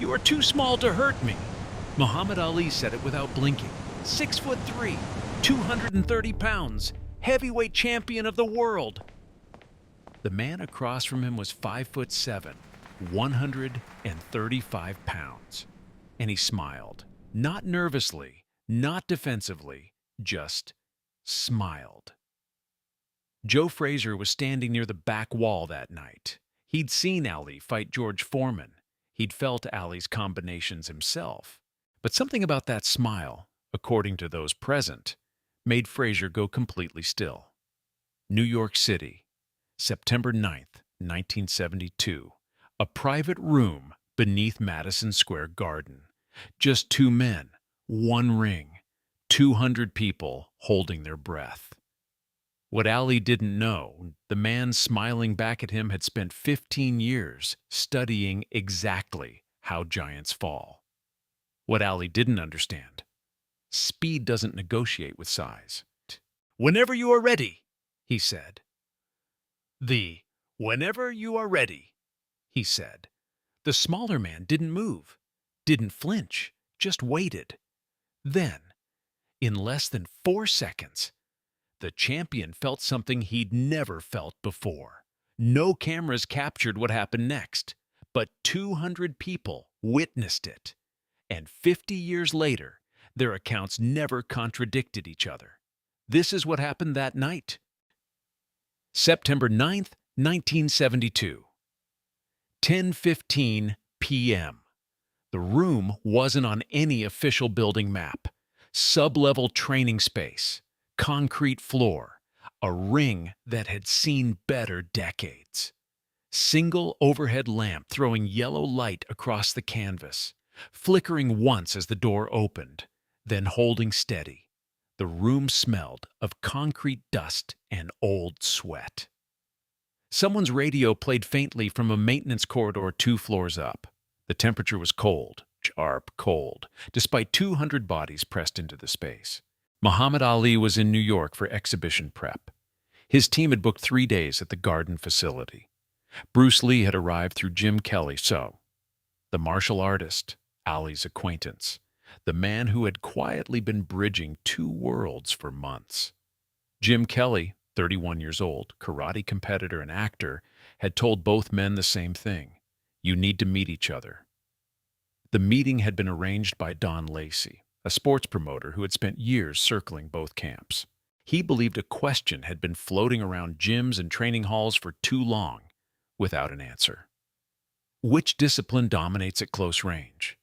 "You are too small to hurt me." Muhammad Ali said it without blinking. 6'3", 230 pounds, heavyweight champion of the world. The man across from him was 5'7", 135 pounds. And he smiled. Not nervously, not defensively, just smiled. Joe Frazier was standing near the back wall that night. He'd seen Ali fight George Foreman. He'd felt Ali's combinations himself. But something about that smile, according to those present, made Frazier go completely still. New York City, September 9th, 1972. A private room beneath Madison Square Garden. Just two men, one ring, 200 people holding their breath. What Ali didn't know, the man smiling back at him had spent 15 years studying exactly how giants fall. What Ali didn't understand, speed doesn't negotiate with size. "Whenever you are ready," he said. "Whenever you are ready," he said. The smaller man didn't move, didn't flinch, just waited. Then, in less than 4 seconds, the champion felt something he'd never felt before. No cameras captured what happened next, but 200 people witnessed it. And 50 years later, their accounts never contradicted each other. This is what happened that night. September 9th, 1972. 10:15 p.m. The room wasn't on any official building map. Sub-level training space, concrete floor, a ring that had seen better decades. Single overhead lamp throwing yellow light across the canvas, flickering once as the door opened, then holding steady. The room smelled of concrete dust and old sweat. Someone's radio played faintly from a maintenance corridor 2 floors up. The temperature was cold, sharp cold, despite 200 bodies pressed into the space. Muhammad Ali was in New York for exhibition prep. His team had booked 3 days at the Garden facility. Bruce Lee had arrived through Jim Kelly, the martial artist, Ali's acquaintance, the man who had quietly been bridging 2 worlds for months. Jim Kelly, 31 years old, karate competitor and actor, had told both men the same thing. You need to meet each other. The meeting had been arranged by Don Lacey, a sports promoter who had spent years circling both camps. He believed a question had been floating around gyms and training halls for too long, without an answer. Which discipline dominates at close range?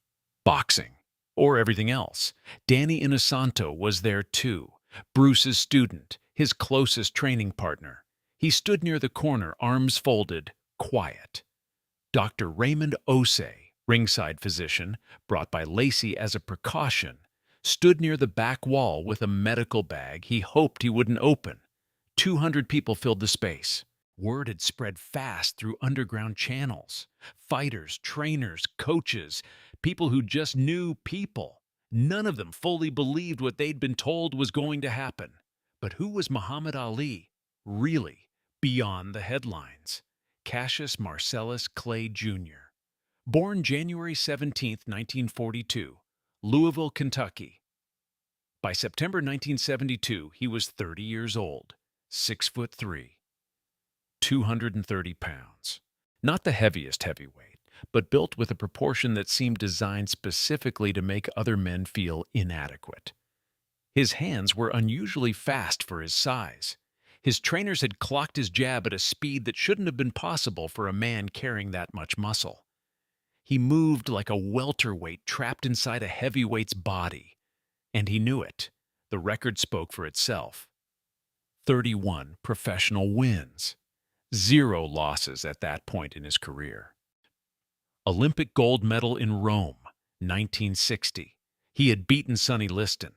Boxing, or everything else? Danny Inosanto was there too, Bruce's student, his closest training partner. He stood near the corner, arms folded, quiet. Dr. Raymond Osei, ringside physician, brought by Lacey as a precaution, stood near the back wall with a medical bag he hoped he wouldn't open. 200 people filled the space. Word had spread fast through underground channels. Fighters, trainers, coaches, people who just knew people. None of them fully believed what they'd been told was going to happen. But who was Muhammad Ali, really, beyond the headlines? Cassius Marcellus Clay Jr. Born January 17, 1942, Louisville, Kentucky. By September 1972, he was 30 years old, 6'3", 230 pounds. Not the heaviest heavyweight, but built with a proportion that seemed designed specifically to make other men feel inadequate. His hands were unusually fast for his size. His trainers had clocked his jab at a speed that shouldn't have been possible for a man carrying that much muscle. He moved like a welterweight trapped inside a heavyweight's body. And he knew it. The record spoke for itself. 31 professional wins. 0 losses at that point in his career. Olympic gold medal in Rome, 1960. He had beaten Sonny Liston.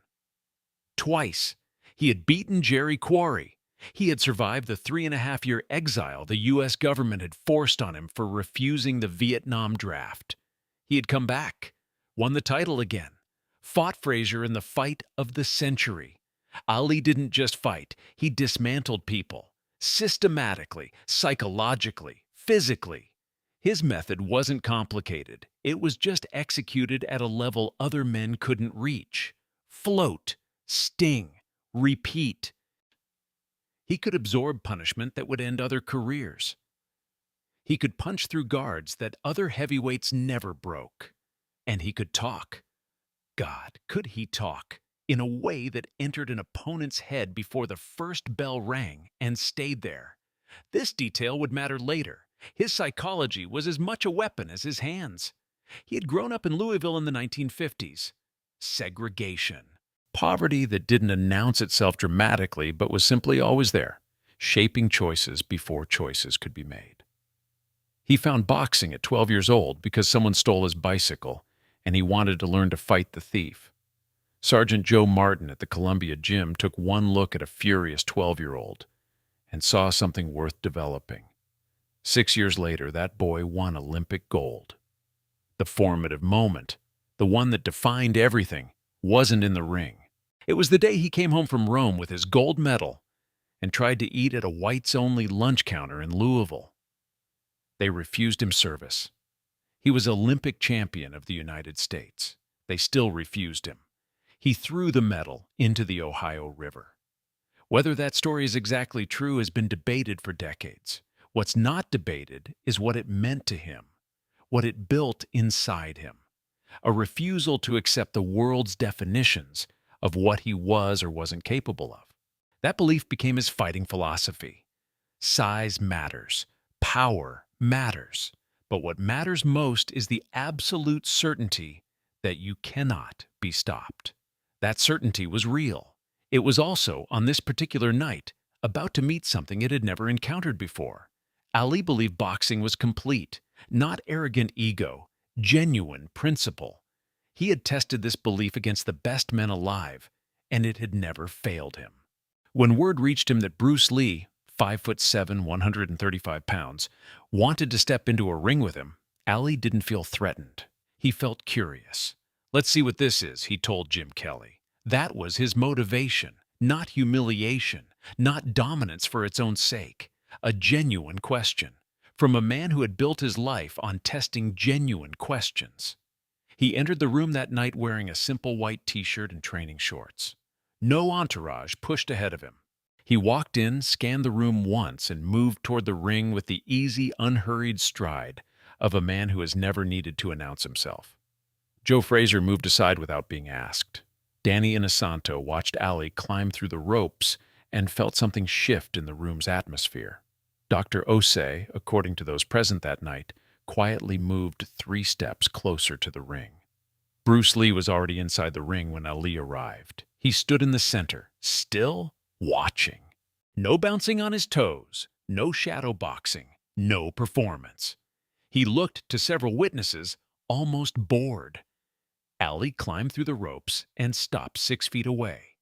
Twice. He had beaten Jerry Quarry. He had survived the 3.5-year exile the U.S. government had forced on him for refusing the Vietnam draft. He had come back, won the title again, fought Frazier in the fight of the century. Ali didn't just fight, he dismantled people, systematically, psychologically, physically. His method wasn't complicated. It was just executed at a level other men couldn't reach. Float, sting, repeat. He could absorb punishment that would end other careers. He could punch through guards that other heavyweights never broke. And he could talk. God, could he talk in a way that entered an opponent's head before the first bell rang and stayed there. This detail would matter later. His psychology was as much a weapon as his hands. He had grown up in Louisville in the 1950s. Segregation. Poverty that didn't announce itself dramatically but was simply always there, shaping choices before choices could be made. He found boxing at 12 years old because someone stole his bicycle, and he wanted to learn to fight the thief. Sergeant Joe Martin at the Columbia Gym took one look at a furious 12-year-old and saw something worth developing. 6 years later, that boy won Olympic gold. The formative moment, the one that defined everything, wasn't in the ring. It was the day he came home from Rome with his gold medal and tried to eat at a whites-only lunch counter in Louisville. They refused him service. He was Olympic champion of the United States. They still refused him. He threw the medal into the Ohio River. Whether that story is exactly true has been debated for decades. What's not debated is what it meant to him, what it built inside him. A refusal to accept the world's definitions of what he was or wasn't capable of. That belief became his fighting philosophy. Size matters. Power matters. But what matters most is the absolute certainty that you cannot be stopped. That certainty was real. It was also, on this particular night, about to meet something it had never encountered before. Ali believed boxing was complete, not arrogant ego, genuine principle. He had tested this belief against the best men alive, and it had never failed him. When word reached him that Bruce Lee, 5'7", 135 pounds, wanted to step into a ring with him, Ali didn't feel threatened. He felt curious. "Let's see what this is," he told Jim Kelly. That was his motivation, not humiliation, not dominance for its own sake. A genuine question, from a man who had built his life on testing genuine questions. He entered the room that night wearing a simple white t-shirt and training shorts. No entourage pushed ahead of him. He walked in, scanned the room once, and moved toward the ring with the easy, unhurried stride of a man who has never needed to announce himself. Joe Frazier moved aside without being asked. Danny Inosanto watched Ali climb through the ropes and felt something shift in the room's atmosphere. Dr. Osei, according to those present that night, quietly moved 3 steps closer to the ring. Bruce Lee was already inside the ring when Ali arrived. He stood in the center, still watching. No bouncing on his toes, no shadow boxing, no performance. He looked to several witnesses, almost bored. Ali climbed through the ropes and stopped 6 feet away.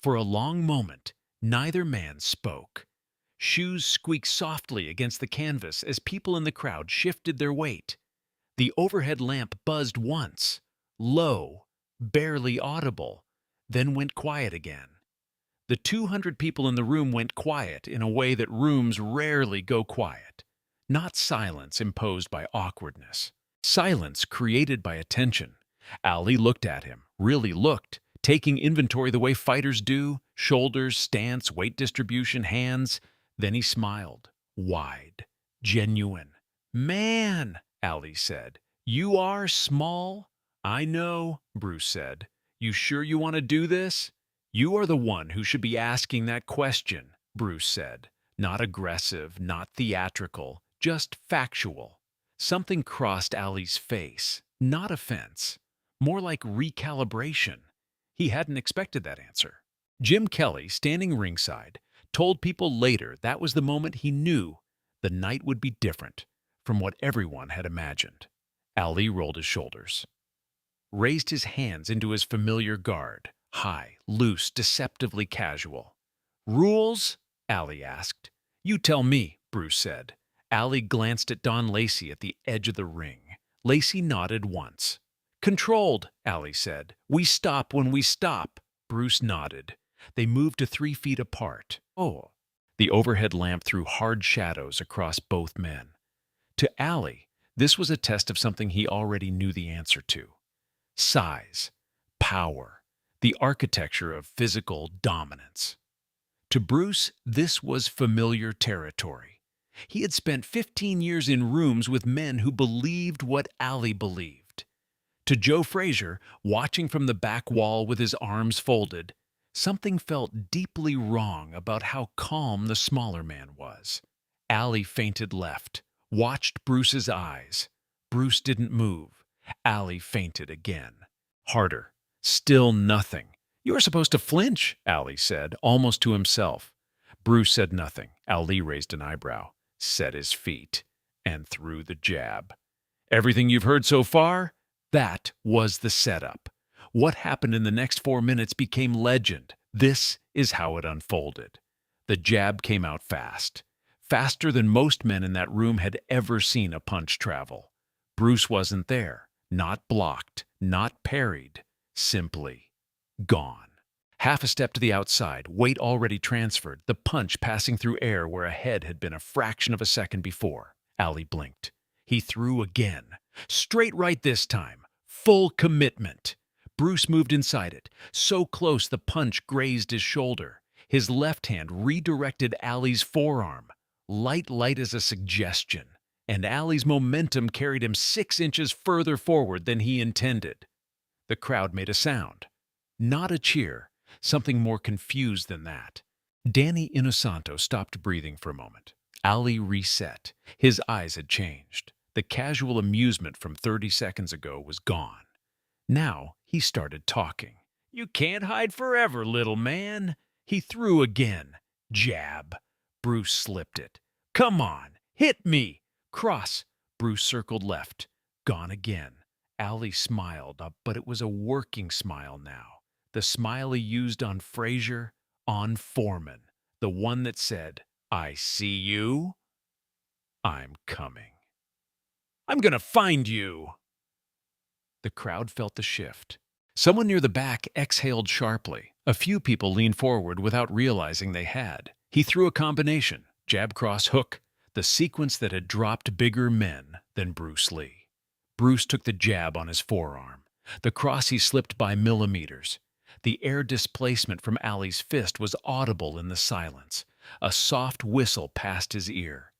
For a long moment, neither man spoke. Shoes squeaked softly against the canvas as people in the crowd shifted their weight. The overhead lamp buzzed once, low, barely audible, then went quiet again. The 200 people in the room went quiet in a way that rooms rarely go quiet. Not silence imposed by awkwardness. Silence created by attention. Ali looked at him, really looked, taking inventory the way fighters do, shoulders, stance, weight distribution, hands. Then he smiled, wide, genuine. "Man," Ali said, "you are small." "I know," Bruce said. "You sure you want to do this?" "You are the one who should be asking that question," Bruce said. Not aggressive, not theatrical, just factual. Something crossed Ali's face, not offense, more like recalibration. He hadn't expected that answer. Jim Kelly, standing ringside, told people later that was the moment he knew the night would be different from what everyone had imagined. Ali rolled his shoulders, raised his hands into his familiar guard, high, loose, deceptively casual. "Rules?" Ali asked. "You tell me," Bruce said. Ali glanced at Don Lacey at the edge of the ring. Lacey nodded once. "Controlled," Ali said. "We stop when we stop." Bruce nodded. They moved to 3 feet apart. "Oh." The overhead lamp threw hard shadows across both men. To Ali, This was a test of something he already knew the answer to: size, power, the architecture of physical dominance. To Bruce, this was familiar territory. He had spent 15 years in rooms with men who believed what Ali believed. To Joe Frazier, watching from the back wall with his arms folded, something felt deeply wrong about how calm the smaller man was. Ali feinted left, watched Bruce's eyes. Bruce didn't move. Ali feinted again. Harder. Still nothing. "You were supposed to flinch," Ali said, almost to himself. Bruce said nothing. Ali raised an eyebrow, set his feet, and threw the jab. "Everything you've heard so far? That was the setup. What happened in the next 4 minutes became legend. This is how it unfolded." The jab came out fast. Faster than most men in that room had ever seen a punch travel. Bruce wasn't there. Not blocked. Not parried. Simply gone. Half a step to the outside, weight already transferred, the punch passing through air where a head had been a fraction of a second before. Ali blinked. He threw again. Straight right this time. Full commitment. Bruce moved inside it, so close the punch grazed his shoulder. His left hand redirected Ali's forearm. Light as a suggestion, and Ali's momentum carried him 6 inches further forward than he intended. The crowd made a sound. Not a cheer, something more confused than that. Danny Inosanto stopped breathing for a moment. Ali reset. His eyes had changed. The casual amusement from 30 seconds ago was gone. Now he started talking. "You can't hide forever, little man." He threw again. Jab. Bruce slipped it. "Come on, hit me." Cross. Bruce circled left. Gone again. Ali smiled, but it was a working smile now. The smile he used on Frazier, on Foreman. The one that said, "I see you. I'm coming. I'm gonna find you." The crowd felt the shift. Someone near the back exhaled sharply. A few people leaned forward without realizing they had. He threw a combination, jab, cross, hook, the sequence that had dropped bigger men than Bruce Lee. Bruce took the jab on his forearm. The cross he slipped by millimeters. The air displacement from Ali's fist was audible in the silence. A soft whistle passed his ear.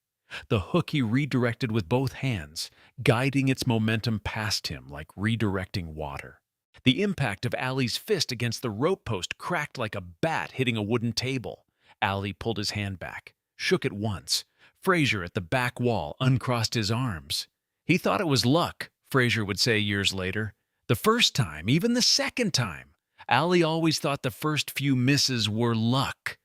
The hook he redirected with both hands, guiding its momentum past him like redirecting water. The impact of Ali's fist against the rope post cracked like a bat hitting a wooden table. Ali pulled his hand back, shook it once. Frazier at the back wall uncrossed his arms. He thought it was luck, Frazier would say years later. The first time, even the second time. Ali always thought the first few misses were luck.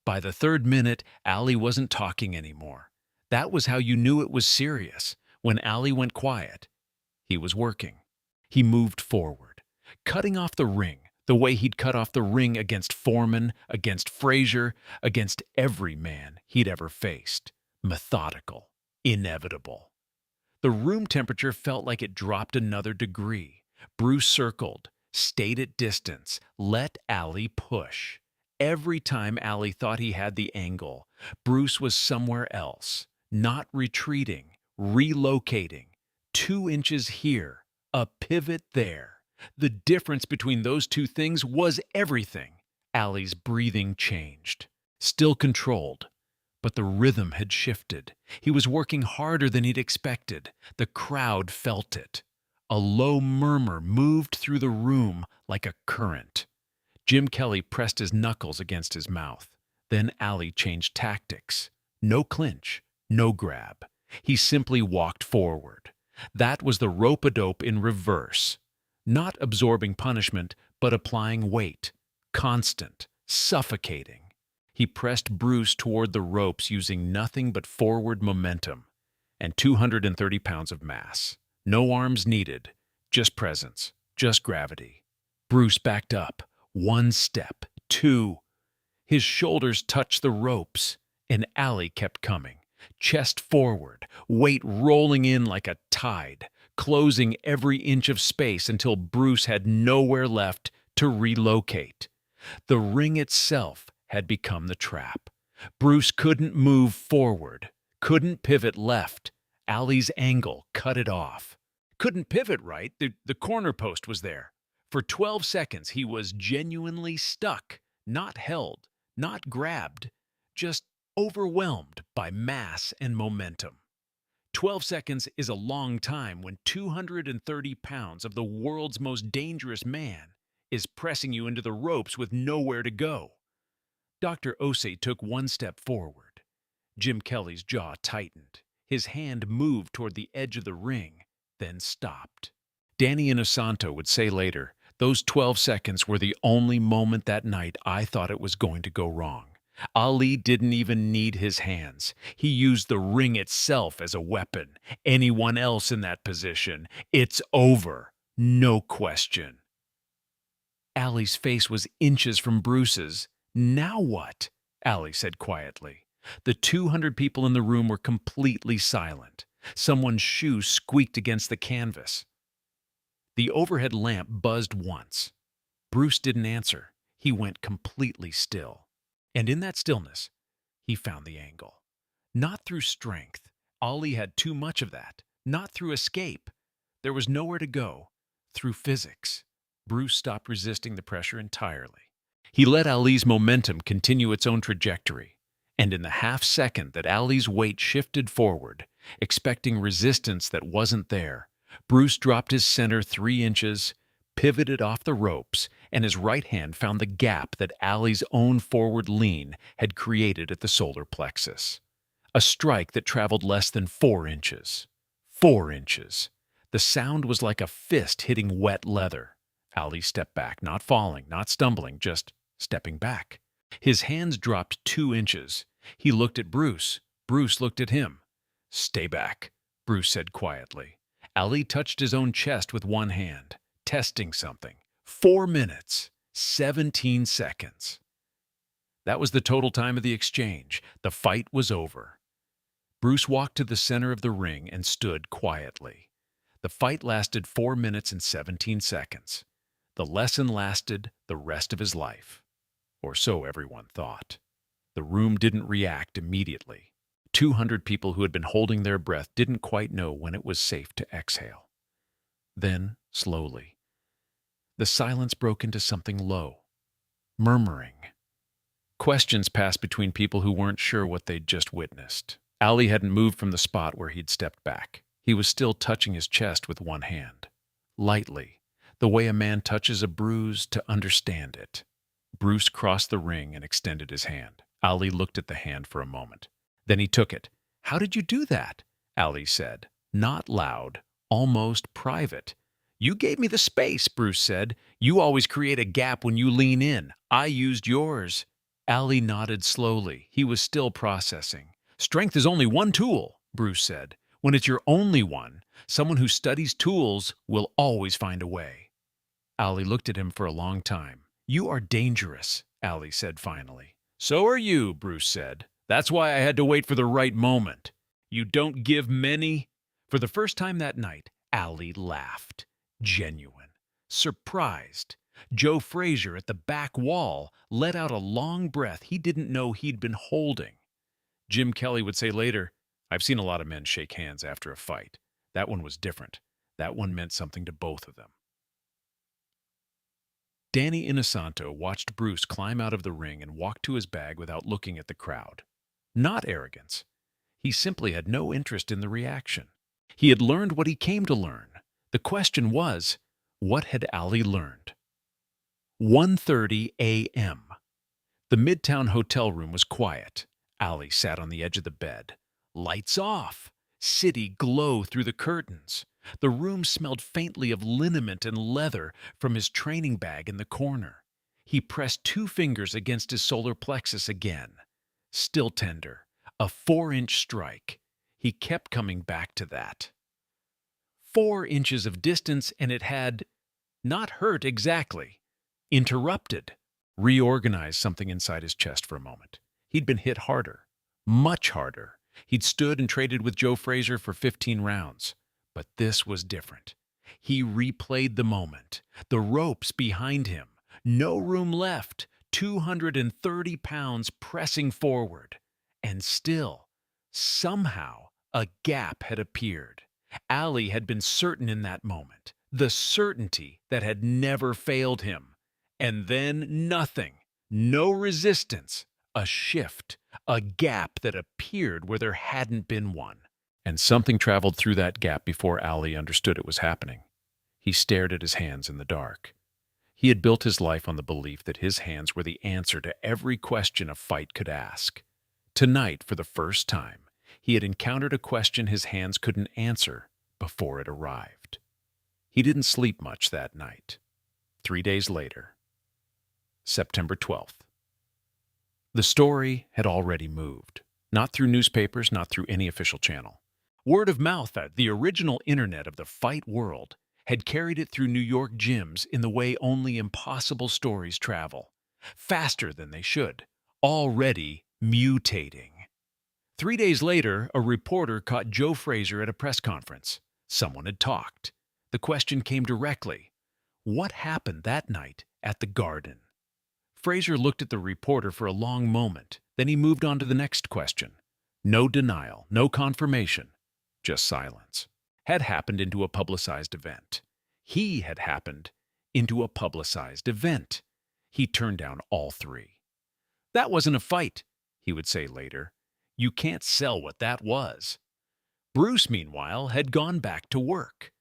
By the 3rd minute, Ali wasn't talking anymore. That was how you knew it was serious. When Ali went quiet, he was working. He moved forward, cutting off the ring, the way he'd cut off the ring against Foreman, against Frazier, against every man he'd ever faced. Methodical, inevitable. The room temperature felt like it dropped another degree. Bruce circled, stayed at distance, let Ali push. Every time Ali thought he had the angle, Bruce was somewhere else, not retreating, relocating. 2 inches here, a pivot there. The difference between those two things was everything. Ali's breathing changed, still controlled, but the rhythm had shifted. He was working harder than he'd expected. The crowd felt it. A low murmur moved through the room like a current. Jim Kelly pressed his knuckles against his mouth. Then Ali changed tactics. No clinch, no grab. He simply walked forward. That was the rope-a-dope in reverse. Not absorbing punishment, but applying weight. Constant, suffocating. He pressed Bruce toward the ropes using nothing but forward momentum and 230 pounds of mass. No arms needed, just presence, just gravity. Bruce backed up. 1 step, 2. His shoulders touched the ropes, and Ali kept coming. Chest forward, weight rolling in like a tide, closing every inch of space until Bruce had nowhere left to relocate. The ring itself had become the trap. Bruce couldn't move forward, couldn't pivot left. Ali's angle cut it off. Couldn't pivot right, the corner post was there. For 12 seconds, he was genuinely stuck, not held, not grabbed, just overwhelmed by mass and momentum. 12 seconds is a long time when 230 pounds of the world's most dangerous man is pressing you into the ropes with nowhere to go. Dr. Osei took one step forward. Jim Kelly's jaw tightened. His hand moved toward the edge of the ring, then stopped. Danny Inosanto would say later, "Those 12 seconds were the only moment that night I thought it was going to go wrong. Ali didn't even need his hands. He used the ring itself as a weapon. Anyone else in that position, it's over. No question." Ali's face was inches from Bruce's. "Now what?" Ali said quietly. The 200 people in the room were completely silent. Someone's shoe squeaked against the canvas. The overhead lamp buzzed once. Bruce didn't answer. He went completely still. And in that stillness, he found the angle. Not through strength. Ali had too much of that. Not through escape. There was nowhere to go. Through physics. Bruce stopped resisting the pressure entirely. He let Ali's momentum continue its own trajectory. And in the half-second that Ali's weight shifted forward, expecting resistance that wasn't there, Bruce dropped his center 3 inches, pivoted off the ropes, and his right hand found the gap that Ali's own forward lean had created at the solar plexus. A strike that traveled less than 4 inches. 4 inches. The sound was like a fist hitting wet leather. Ali stepped back, not falling, not stumbling, just stepping back. His hands dropped 2 inches. He looked at Bruce. Bruce looked at him. "Stay back," Bruce said quietly. Ali touched his own chest with one hand, testing something. 4 minutes, 17 seconds. That was the total time of the exchange. The fight was over. Bruce walked to the center of the ring and stood quietly. The fight lasted 4 minutes and 17 seconds. The lesson lasted the rest of his life. Or so everyone thought. The room didn't react immediately. 200 people who had been holding their breath didn't quite know when it was safe to exhale. Then, slowly, the silence broke into something low, murmuring. Questions passed between people who weren't sure what they'd just witnessed. Ali hadn't moved from the spot where he'd stepped back. He was still touching his chest with one hand, lightly, the way a man touches a bruise to understand it. Bruce crossed the ring and extended his hand. Ali looked at the hand for a moment. Then he took it. "How did you do that?" Ali said. Not loud, almost private. "You gave me the space," Bruce said. "You always create a gap when you lean in. I used yours." Ali nodded slowly. He was still processing. "Strength is only one tool," Bruce said. "When it's your only one, someone who studies tools will always find a way." Ali looked at him for a long time. "You are dangerous," Ali said finally. "So are you," Bruce said. "That's why I had to wait for the right moment. You don't give many." For the first time that night, Ali laughed. Genuine. Surprised. Joe Frazier at the back wall let out a long breath he didn't know he'd been holding. Jim Kelly would say later, "I've seen a lot of men shake hands after a fight. That one was different. That one meant something to both of them." Danny Inosanto watched Bruce climb out of the ring and walk to his bag without looking at the crowd. Not arrogance. He simply had no interest in the reaction. He had learned what he came to learn. The question was, what had Ali learned? 1:30 a.m. The Midtown hotel room was quiet. Ali sat on the edge of the bed. Lights off. City glow through the curtains. The room smelled faintly of liniment and leather from his training bag in the corner. He pressed 2 fingers against his solar plexus again. Still tender. A 4-inch strike. He kept coming back to that. 4 inches of distance, and it had not hurt exactly. Interrupted. Reorganized something inside his chest for a moment. He'd been hit harder. Much harder. He'd stood and traded with Joe Frazier for 15 rounds. But this was different. He replayed the moment. The ropes behind him. No room left. 230 pounds pressing forward. And still, somehow, A gap had appeared. Ali had been certain in that moment, the certainty that had never failed him. And then nothing, no resistance, a shift, a gap that appeared where there hadn't been one. And something traveled through that gap before Ali understood it was happening. He stared at his hands in the dark. He had built his life on the belief that his hands were the answer to every question a fight could ask. Tonight, for the first time, he had encountered a question his hands couldn't answer before it arrived. He didn't sleep much that night. 3 days later, September 12th. The story had already moved. Not through newspapers, not through any official channel. Word of mouth, the original internet of the fight world, had carried it through New York gyms in the way only impossible stories travel. Faster than they should. Already mutating. 3 days later, a reporter caught Joe Frazier at a press conference. Someone had talked. The question came directly. What happened that night at the Garden? Frazier looked at the reporter for a long moment. Then he moved on to the next question. No denial, no confirmation, just silence. Had happened into a publicized event. He had happened into a publicized event. He turned down all three. That wasn't a fight, he would say later. You can't sell what that was. Bruce, meanwhile, had gone back to work.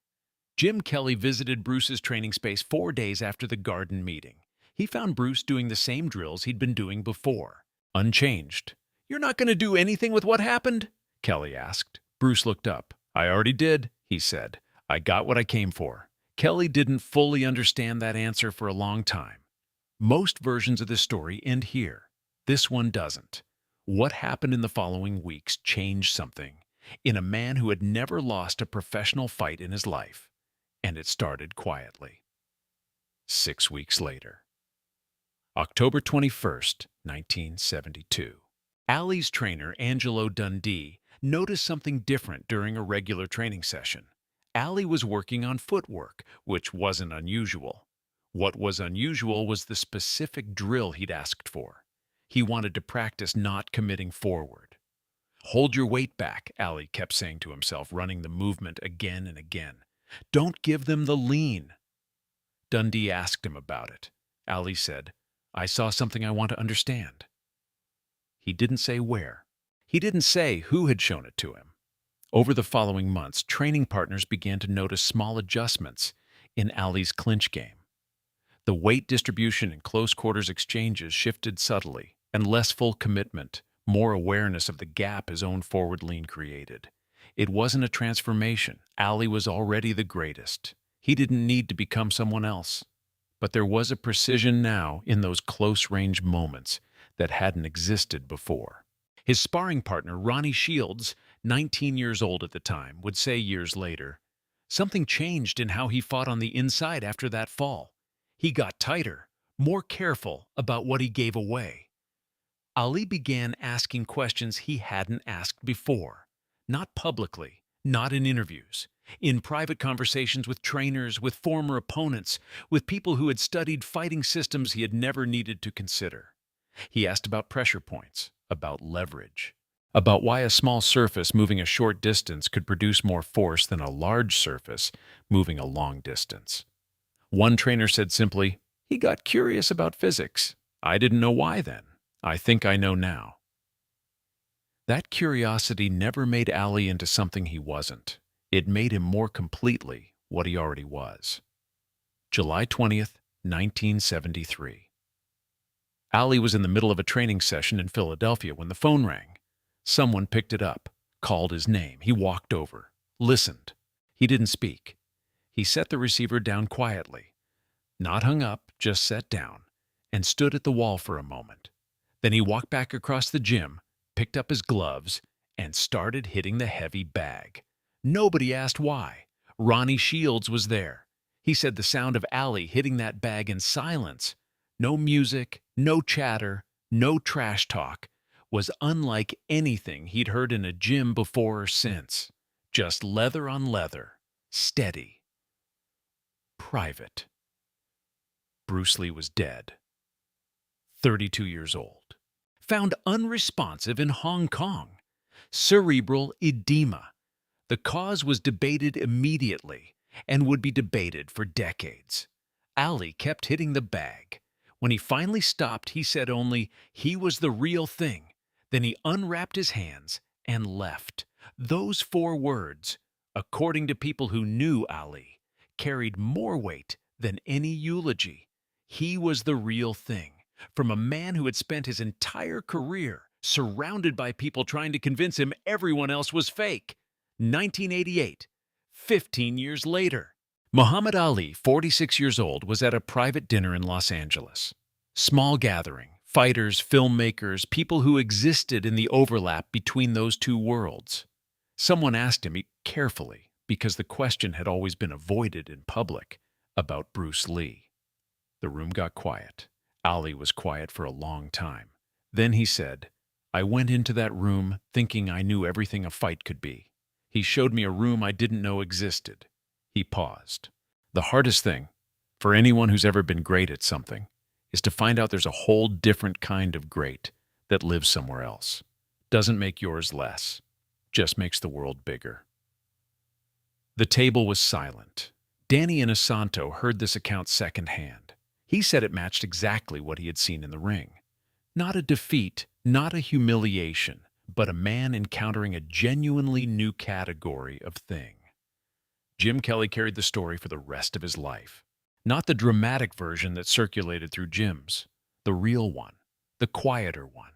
Jim Kelly visited Bruce's training space 4 days after the Garden meeting. He found Bruce doing the same drills he'd been doing before, unchanged. You're not going to do anything with what happened? Kelly asked. Bruce looked up. I already did, he said. I got what I came for. Kelly didn't fully understand that answer for a long time. Most versions of this story end here. This one doesn't. What happened in the following weeks changed something in a man who had never lost a professional fight in his life. And it started quietly. 6 weeks later. October 21st, 1972. Ali's trainer, Angelo Dundee, noticed something different during a regular training session. Ali was working on footwork, which wasn't unusual. What was unusual was the specific drill he'd asked for. He wanted to practice not committing forward. Hold your weight back, Ali kept saying to himself, running the movement again and again. Don't give them the lean. Dundee asked him about it. Ali said, I saw something I want to understand. He didn't say where. He didn't say who had shown it to him. Over the following months, training partners began to notice small adjustments in Ali's clinch game. The weight distribution and close quarters exchanges shifted subtly, and less full commitment, more awareness of the gap his own forward lean created. It wasn't a transformation. Ali was already the greatest. He didn't need to become someone else. But there was a precision now in those close-range moments that hadn't existed before. His sparring partner, Ronnie Shields, 19 years old at the time, would say years later, something changed in how he fought on the inside after that fall. He got tighter, more careful about what he gave away. Ali began asking questions he hadn't asked before, not publicly, not in interviews, in private conversations with trainers, with former opponents, with people who had studied fighting systems he had never needed to consider. He asked about pressure points, about leverage, about why a small surface moving a short distance could produce more force than a large surface moving a long distance. One trainer said simply, he got curious about physics. I didn't know why then. I think I know now. That curiosity never made Ali into something he wasn't. It made him more completely what he already was. July 20th, 1973. Ali was in the middle of a training session in Philadelphia when the phone rang. Someone picked it up, called his name. He walked over, listened. He didn't speak. He set the receiver down quietly, not hung up, just sat down, and stood at the wall for a moment. Then he walked back across the gym, picked up his gloves, and started hitting the heavy bag. Nobody asked why. Ronnie Shields was there. He said the sound of Ali hitting that bag in silence, no music, no chatter, no trash talk, was unlike anything he'd heard in a gym before or since. Just leather on leather, steady, private. Bruce Lee was dead. 32 years old. Found unresponsive in Hong Kong. cerebral edema. The cause was debated immediately and would be debated for decades. Ali kept hitting the bag. When he finally stopped, he said only, he was the real thing. Then he unwrapped his hands and left. Those 4 words, according to people who knew Ali, carried more weight than any eulogy. He was the real thing. From a man who had spent his entire career surrounded by people trying to convince him everyone else was fake. 1988, 15 years later. Muhammad Ali, 46 years old, was at a private dinner in Los Angeles. Small gathering, fighters, filmmakers, people who existed in the overlap between those 2 worlds. Someone asked him carefully, because the question had always been avoided in public, about Bruce Lee. The room got quiet. Ali was quiet for a long time. Then he said, "I went into that room thinking I knew everything a fight could be. He showed me a room I didn't know existed." He paused. The hardest thing, for anyone who's ever been great at something, is to find out there's a whole different kind of great that lives somewhere else. Doesn't make yours less, just makes the world bigger. The table was silent. Danny Inosanto heard this account secondhand. He said it matched exactly what he had seen in the ring. Not a defeat, not a humiliation, but a man encountering a genuinely new category of thing. Jim Kelly carried the story for the rest of his life. Not the dramatic version that circulated through gyms, the real one, the quieter one.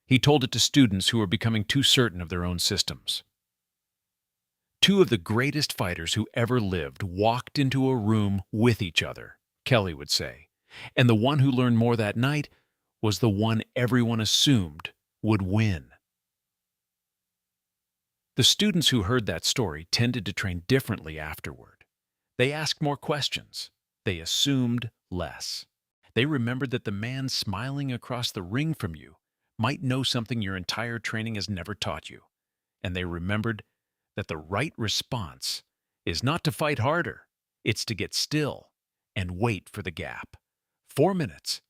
He told it to students who were becoming too certain of their own systems. 2 of the greatest fighters who ever lived walked into a room with each other, Kelly would say, and the one who learned more that night was the one everyone assumed would win. The students who heard that story tended to train differently afterward. They asked more questions. They assumed less. They remembered that the man smiling across the ring from you might know something your entire training has never taught you. And they remembered that the right response is not to fight harder. It's to get still and wait for the gap. 4 minutes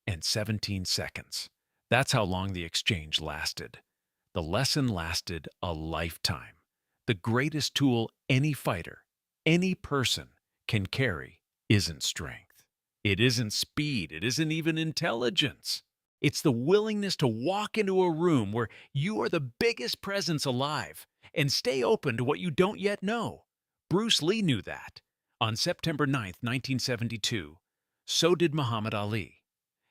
and 17 seconds. That's how long the exchange lasted. The lesson lasted a lifetime. The greatest tool any fighter, any person can carry isn't strength. It isn't speed. It isn't even intelligence. It's the willingness to walk into a room where you are the biggest presence alive and stay open to what you don't yet know. Bruce Lee knew that. On September 9th, 1972, so did Muhammad Ali.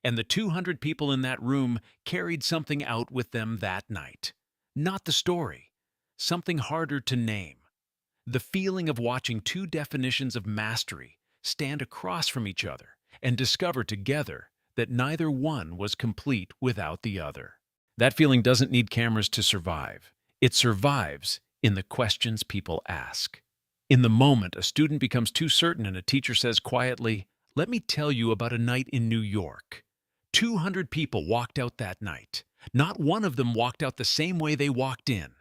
And the 200 people in that room carried something out with them that night. Not the story, something harder to name. The feeling of watching 2 definitions of mastery stand across from each other and discover together that neither one was complete without the other. That feeling doesn't need cameras to survive. It survives in the questions people ask. In the moment, a student becomes too certain and a teacher says quietly, "Let me tell you about a night in New York." 200 people walked out that night. Not one of them walked out the same way they walked in.